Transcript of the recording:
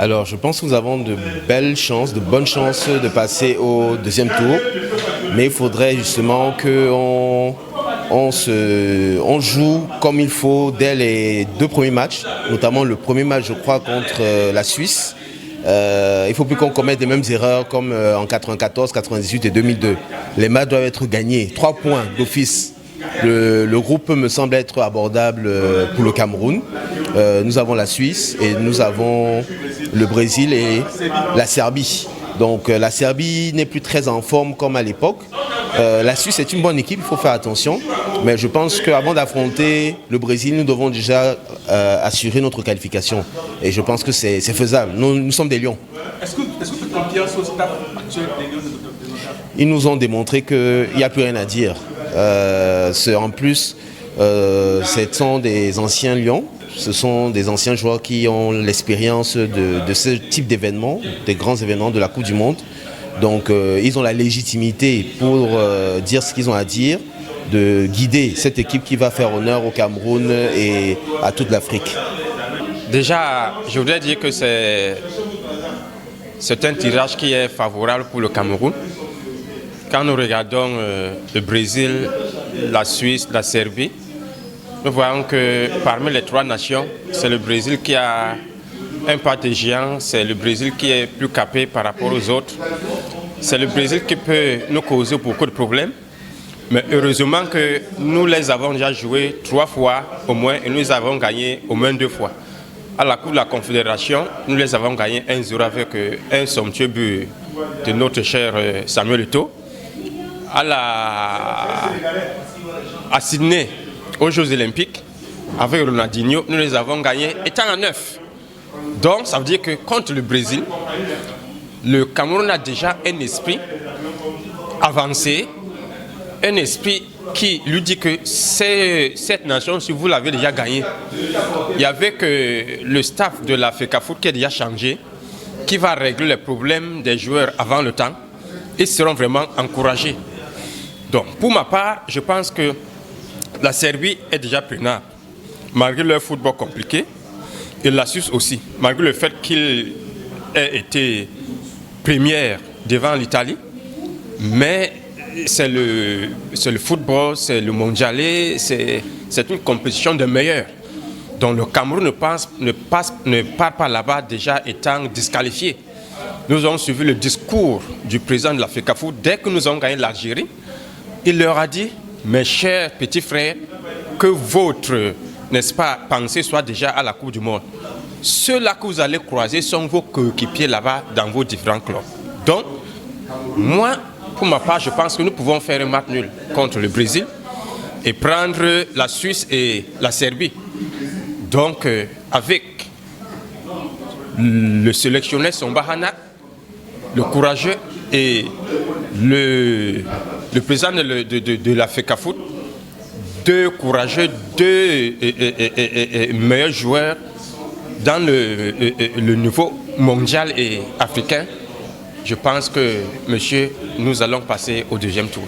Alors, je pense que nous avons de belles chances, de bonnes chances de passer au deuxième tour. Mais il faudrait justement qu'on joue comme il faut dès les deux premiers matchs, notamment le premier match, je crois, contre la Suisse. Il ne faut plus qu'on commette les mêmes erreurs comme en 94, 98 et 2002. Les matchs doivent être gagnés. 3 points d'office. Le groupe me semble être abordable pour le Cameroun. Nous avons la Suisse et nous avons le Brésil et la Serbie. Donc la Serbie n'est plus très en forme comme à l'époque. La Suisse est une bonne équipe, il faut faire attention. Mais je pense qu'avant d'affronter le Brésil, nous devons déjà assurer notre qualification. Et je pense que c'est faisable. Nous sommes des lions. Est-ce que tu fais confiance au staff actuel des Lions de Nota? Ils nous ont démontré qu'il n'y a plus rien à dire. En plus, ce sont des anciens lions. Ce sont des anciens joueurs qui ont l'expérience de ce type d'événements, des grands événements de la Coupe du Monde. Donc ils ont la légitimité pour dire ce qu'ils ont à dire, de guider cette équipe qui va faire honneur au Cameroun et à toute l'Afrique. Déjà, je voudrais dire que c'est un tirage qui est favorable pour le Cameroun. Quand nous regardons le Brésil, la Suisse, la Serbie, nous voyons que parmi les 3 nations, c'est le Brésil qui a un pas de géant, c'est le Brésil qui est plus capé par rapport aux autres. C'est le Brésil qui peut nous causer beaucoup de problèmes. Mais heureusement que nous les avons déjà joués 3 fois au moins et nous les avons gagnés au moins 2 fois. À la Coupe de la Confédération, nous les avons gagnés 1-0 avec un somptueux but de notre cher Samuel Eto'o. À Sydney, aux Jeux Olympiques, avec Ronaldinho, nous les avons gagnés étant à 9. Donc, ça veut dire que contre le Brésil, le Cameroun a déjà un esprit avancé, un esprit qui lui dit que cette nation, si vous l'avez déjà gagnée, il y avait que le staff de la FECAFOOT qui a déjà changé, qui va régler les problèmes des joueurs avant le temps, ils seront vraiment encouragés. Donc, pour ma part, je pense que la Serbie est déjà prenable, malgré leur football compliqué, et la Suisse aussi, malgré le fait qu'il ait été première devant l'Italie, mais c'est le football, c'est le mondialé, c'est une compétition de meilleurs. Donc le Cameroun ne part pas là-bas déjà étant disqualifié. Nous avons suivi le discours du président de la FECAFOOT dès que nous avons gagné l'Algérie. Il leur a dit, mes chers petits frères, que votre, n'est-ce pas, pensée soit déjà à la Coupe du Monde. Ceux-là que vous allez croiser sont vos coéquipiers là-bas dans vos différents clubs. Donc, moi, pour ma part, je pense que nous pouvons faire un match nul contre le Brésil et prendre la Suisse et la Serbie. Donc, avec le sélectionneur Sombahana, le courageux et le président de la FECAFOOT, 2 courageux, 2 meilleurs joueurs dans le niveau mondial et africain, je pense que, monsieur, nous allons passer au deuxième tour.